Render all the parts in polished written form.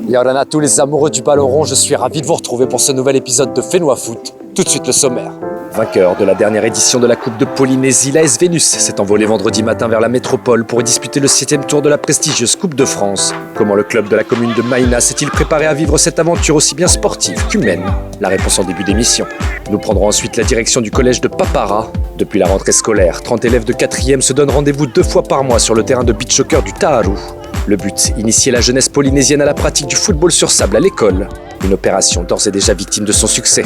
Yorana, tous les amoureux du ballon rond, je suis ravi de vous retrouver pour ce nouvel épisode de Fénois Foot. Tout de suite le sommaire. Vainqueur de la dernière édition de la Coupe de Polynésie, l'AS Vénus s'est envolé vendredi matin vers la métropole pour y disputer le 7e tour de la prestigieuse Coupe de France. Comment le club de la commune de Maïna s'est-il préparé à vivre cette aventure aussi bien sportive qu'humaine? La réponse en début d'émission. Nous prendrons ensuite la direction du collège de Papara. Depuis la rentrée scolaire, 30 élèves de 4e se donnent rendez-vous 2 fois par mois sur le terrain de beach soccer du Taharu. Le but, initier la jeunesse polynésienne à la pratique du football sur sable à l'école. Une opération d'ores et déjà victime de son succès.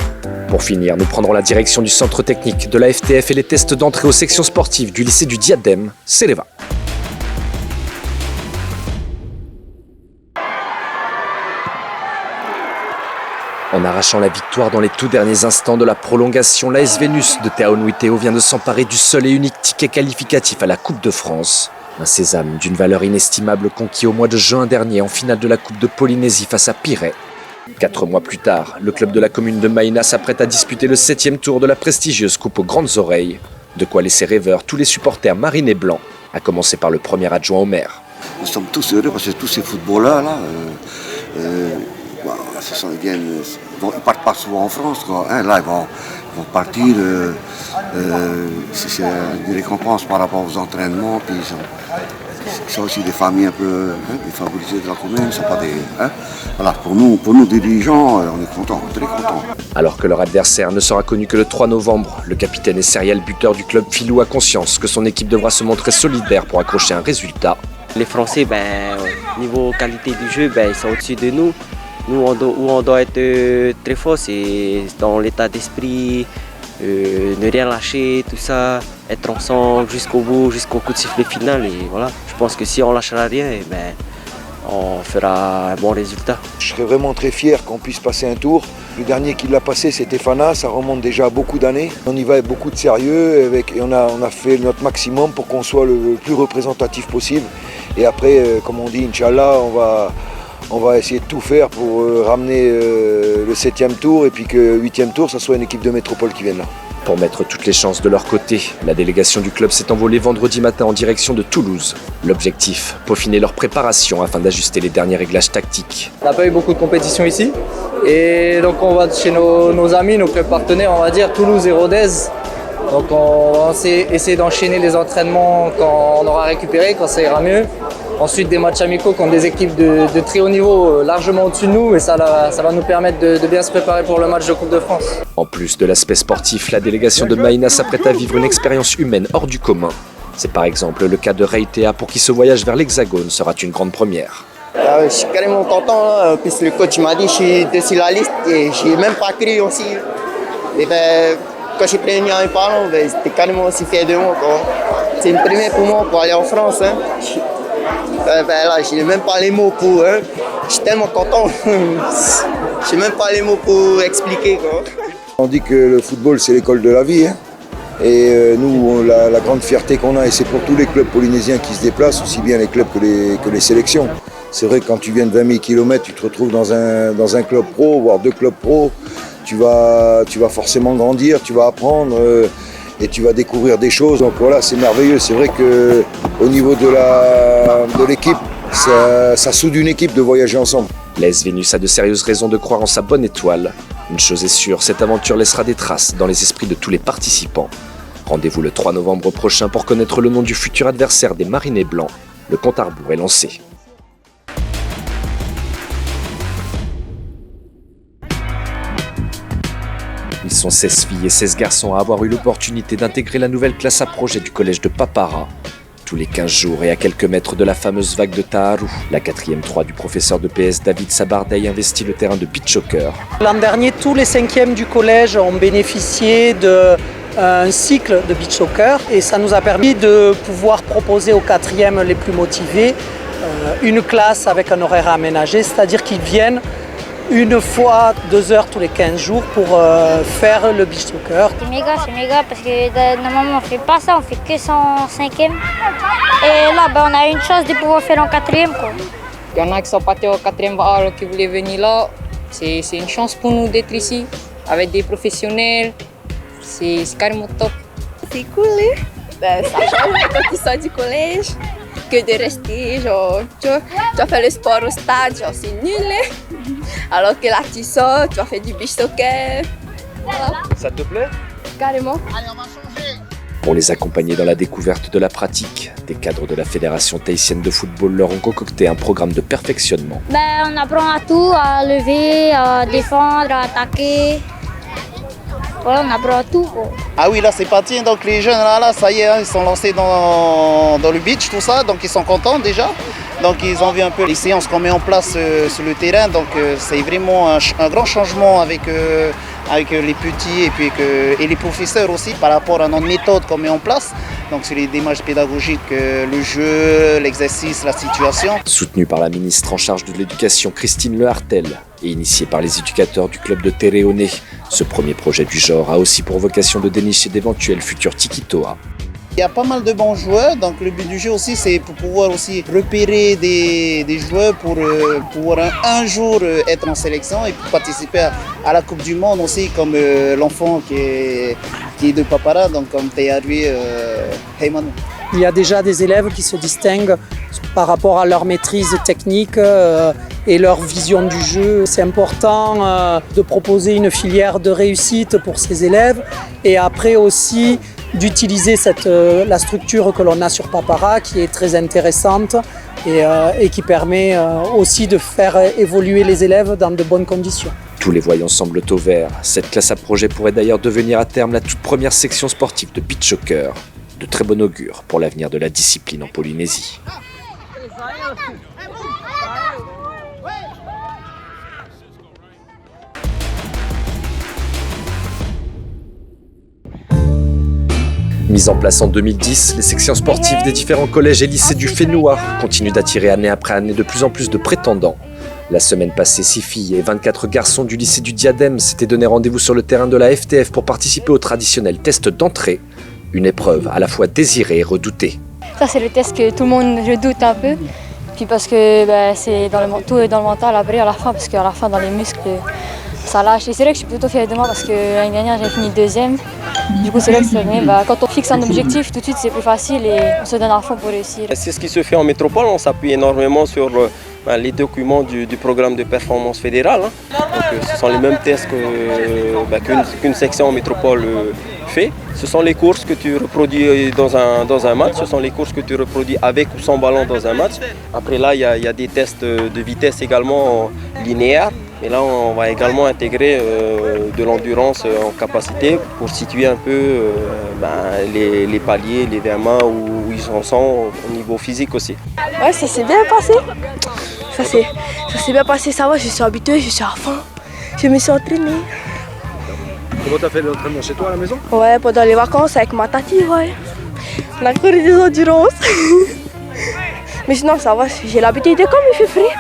Pour finir, nous prendrons la direction du centre technique de la FTF et les tests d'entrée aux sections sportives du lycée du Diadème, Seleva. En arrachant la victoire dans les tout derniers instants de la prolongation, l'AS Vénus de Te Aonuiteo vient de s'emparer du seul et unique ticket qualificatif à la Coupe de France. Un sésame d'une valeur inestimable conquis au mois de juin dernier en finale de la Coupe de Polynésie face à Pirée. 4 mois plus tard, le club de la commune de Maïna s'apprête à disputer le 7e tour de la prestigieuse Coupe aux grandes oreilles. De quoi laisser rêveurs tous les supporters marines et blancs, à commencer par le premier adjoint au maire. Nous sommes tous heureux parce que tous ces footballeurs là, ils partent pas souvent en France, quoi. Là ils vont partir, c'est une récompense par rapport aux entraînements, puis ils sont aussi des familles un peu défavorisées de la commune, sont pas des, voilà, pour nous dirigeants, on est contents, très contents. Alors que leur adversaire ne sera connu que le 3 novembre, le capitaine et serial buteur du club Filou a conscience que son équipe devra se montrer solidaire pour accrocher un résultat. Les Français, niveau qualité du jeu, ils sont au-dessus de nous. Nous, où on doit être très fort, c'est dans l'état d'esprit, ne rien lâcher, tout ça, être ensemble jusqu'au bout, jusqu'au coup de sifflet final. Et voilà, je pense que si on lâchera rien, on fera un bon résultat. Je serais vraiment très fier qu'on puisse passer un tour. Le dernier qui l'a passé, c'était Fana, ça remonte déjà à beaucoup d'années. On y va avec beaucoup de sérieux et on a fait notre maximum pour qu'on soit le plus représentatif possible. Et après, comme on dit, Inch'Allah, on va essayer de tout faire pour ramener le 7e tour et puis que le 8e tour, ça soit une équipe de métropole qui vienne là. Pour mettre toutes les chances de leur côté, la délégation du club s'est envolée vendredi matin en direction de Toulouse. L'objectif, peaufiner leur préparation afin d'ajuster les derniers réglages tactiques. On n'a pas eu beaucoup de compétitions ici et donc on va chez nos amis, nos clubs partenaires, on va dire Toulouse et Rodez. Donc on va essayer d'enchaîner les entraînements quand on aura récupéré, quand ça ira mieux. Ensuite des matchs amicaux contre des équipes de très haut niveau largement au-dessus de nous et ça va nous permettre de bien se préparer pour le match de Coupe de France. En plus de l'aspect sportif, la délégation de Maïna s'apprête à vivre une expérience humaine hors du commun. C'est par exemple le cas de Reitea pour qui ce voyage vers l'Hexagone sera une grande première. Je suis carrément content puisque le coach m'a dit que je suis dessus la liste et je n'ai même pas cru aussi. Et quand j'ai prévenu en parlant, j'étais carrément aussi fier de moi. C'est une première pour moi pour aller en France. Là, je n'ai même pas les mots pour. Je suis tellement content. Je n'ai même pas les mots pour expliquer. On dit que le football, c'est l'école de la vie. Et nous, la grande fierté qu'on a, et c'est pour tous les clubs polynésiens qui se déplacent, aussi bien les clubs que les sélections. C'est vrai que quand tu viens de 20 000 km, tu te retrouves dans un club pro, voire 2 clubs pro. Tu vas forcément grandir, tu vas apprendre et tu vas découvrir des choses. Donc voilà, c'est merveilleux. C'est vrai qu'au niveau de l'équipe, ça soude une équipe de voyager ensemble. L'AS Vénus a de sérieuses raisons de croire en sa bonne étoile. Une chose est sûre, cette aventure laissera des traces dans les esprits de tous les participants. Rendez-vous le 3 novembre prochain pour connaître le nom du futur adversaire des Marinés Blancs. Le compte à rebours est lancé. Ils sont 16 filles et 16 garçons à avoir eu l'opportunité d'intégrer la nouvelle classe à projet du collège de Papara. Tous les 15 jours et à quelques mètres de la fameuse vague de Taharu, la 4e 3 du professeur de PS David Sabardey investit le terrain de beach soccer. L'an dernier, tous les 5e du collège ont bénéficié d'un cycle de beach soccer et ça nous a permis de pouvoir proposer aux 4e les plus motivés une classe avec un horaire aménagé, c'est-à-dire qu'ils viennent une fois 2 heures tous les 15 jours pour faire le beach soccer. C'est méga parce que normalement on fait pas ça, on fait que ça en 5e. Et là on a une chance de pouvoir faire en 4e. Il y en a qui sont partis au 4e bar qui voulaient venir là. C'est une chance pour nous d'être ici avec des professionnels. C'est carrément top. C'est cool, hein? Ça change quand tu sors du collège. que de rester, genre, tu vas faire le sport au stade, genre c'est nul. Alors que là tu sors, tu vas faire du beach soccer. Voilà. Ça te plaît? Carrément. Pour les accompagner dans la découverte de la pratique, des cadres de la Fédération tahitienne de football leur ont concocté un programme de perfectionnement. On apprend à tout, à lever, à défendre, à attaquer. Voilà, on apprend à tout. Ah oui, là c'est parti, donc les jeunes là ça y est, hein, ils sont lancés dans le beach, tout ça, donc ils sont contents déjà. Donc ils ont vu un peu les séances qu'on met en place sur le terrain, donc c'est vraiment un grand changement avec les petits et les professeurs aussi par rapport à notre méthode qu'on met en place. Donc c'est les démarches pédagogiques, le jeu, l'exercice, la situation. Soutenu par la ministre en charge de l'éducation Christine Lehartel et initié par les éducateurs du club de Tereone, ce premier projet du genre a aussi pour vocation de dénicher d'éventuels futurs Tikitoa. Il y a pas mal de bons joueurs, donc le but du jeu aussi c'est pour pouvoir aussi repérer des joueurs pour pouvoir un jour être en sélection et pour participer à la Coupe du Monde aussi comme l'enfant qui est de Papara, donc comme Teyarui Heymanu. Il y a déjà des élèves qui se distinguent par rapport à leur maîtrise technique et leur vision du jeu. C'est important de proposer une filière de réussite pour ces élèves et après aussi d'utiliser la structure que l'on a sur Papara qui est très intéressante et qui permet aussi de faire évoluer les élèves dans de bonnes conditions. Tous les voyants semblent au vert. Cette classe à projet pourrait d'ailleurs devenir à terme la toute première section sportive de beach soccer. De très bon augure pour l'avenir de la discipline en Polynésie. Mise en place en 2010, les sections sportives des différents collèges et lycées du Whenua continuent d'attirer année après année de plus en plus de prétendants. La semaine passée, 6 filles et 24 garçons du lycée du Diadème s'étaient donné rendez-vous sur le terrain de la FTF pour participer au traditionnel test d'entrée, une épreuve à la fois désirée et redoutée. Ça c'est le test que tout le monde redoute un peu, puis parce que c'est tout est dans le mental après à la fin, parce qu'à la fin dans les muscles ça lâche. Et c'est vrai que je suis plutôt fière de moi parce que l'année dernière j'ai fini 2e. Du coup c'est vrai que cette année, quand on fixe un objectif tout de suite c'est plus facile et on se donne à fond pour réussir. C'est ce qui se fait en métropole, on s'appuie énormément sur les documents du programme de performance fédérale. Donc, ce sont les mêmes tests qu'une section en métropole fait. Ce sont les courses que tu reproduis dans un match, ce sont les courses que tu reproduis avec ou sans ballon dans un match. Après là, il y a des tests de vitesse également linéaires. Et là, on va également intégrer de l'endurance en capacité pour situer un peu les paliers, les VMA où ils en sont au niveau physique aussi. Ouais, ça s'est bien passé. Ça s'est bien passé, ça va, je suis habituée, je suis à fond. Je me suis entraînée. Comment t'as fait l'entraînement chez toi à la maison? Ouais, pendant les vacances avec ma tati, ouais. On a couru des endurances. Mais sinon, ça va, j'ai l'habitude, comme il fait frais.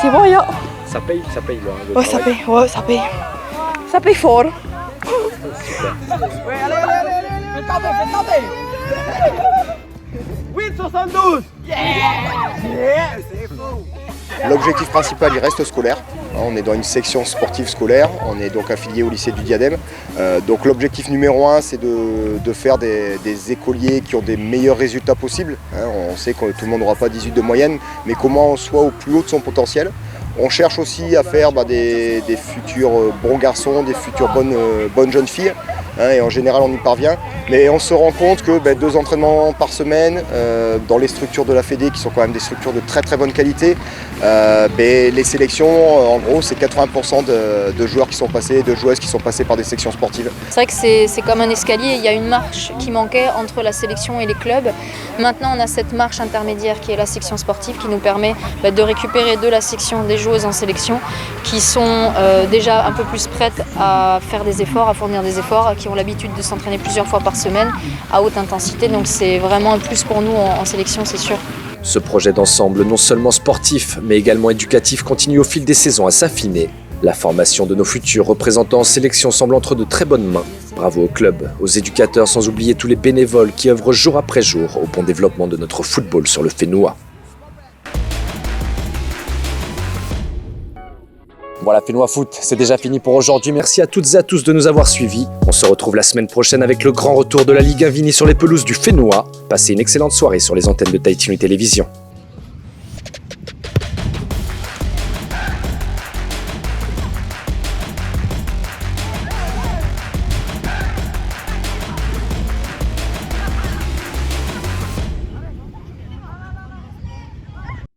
C'est bon, ya. Ça paye là. Ouais, ça paye, ouais, ça paye. Ça paye fort. Super. Ouais, allez, faites tomber. 8,72. Yeah, c'est fou. L'objectif principal, il reste scolaire. On est dans une section sportive scolaire, on est donc affilié au lycée du Diadème. Donc l'objectif numéro 1, c'est de faire des écoliers qui ont des meilleurs résultats possibles. On sait que tout le monde n'aura pas 18 de moyenne, mais comment on soit au plus haut de son potentiel. On cherche aussi à faire des futurs bons garçons, des futures bonnes jeunes filles. Et en général, on y parvient. Mais on se rend compte que 2 entraînements par semaine, dans les structures de la Fédé, qui sont quand même des structures de très très bonne qualité, les sélections, en gros, c'est 80% de joueurs qui sont passés, de joueuses qui sont passées par des sections sportives. C'est vrai que c'est comme un escalier, il y a une marche qui manquait entre la sélection et les clubs. Maintenant, on a cette marche intermédiaire qui est la section sportive qui nous permet de récupérer de la section des joueuses en sélection qui sont déjà un peu plus prêtes à faire des efforts, à fournir des efforts, qui ont l'habitude de s'entraîner plusieurs fois par semaine à haute intensité. Donc c'est vraiment un plus pour nous en sélection, c'est sûr. Ce projet d'ensemble, non seulement sportif, mais également éducatif, continue au fil des saisons à s'affiner. La formation de nos futurs représentants en sélection semble entre de très bonnes mains. Bravo au club, aux éducateurs, sans oublier tous les bénévoles qui œuvrent jour après jour au bon développement de notre football sur le Whenua. Voilà, Fénois Foot, c'est déjà fini pour aujourd'hui. Merci à toutes et à tous de nous avoir suivis. On se retrouve la semaine prochaine avec le grand retour de la Ligue 1 Vini sur les pelouses du Fénois. Passez une excellente soirée sur les antennes de Tahiti Nuit Télévision.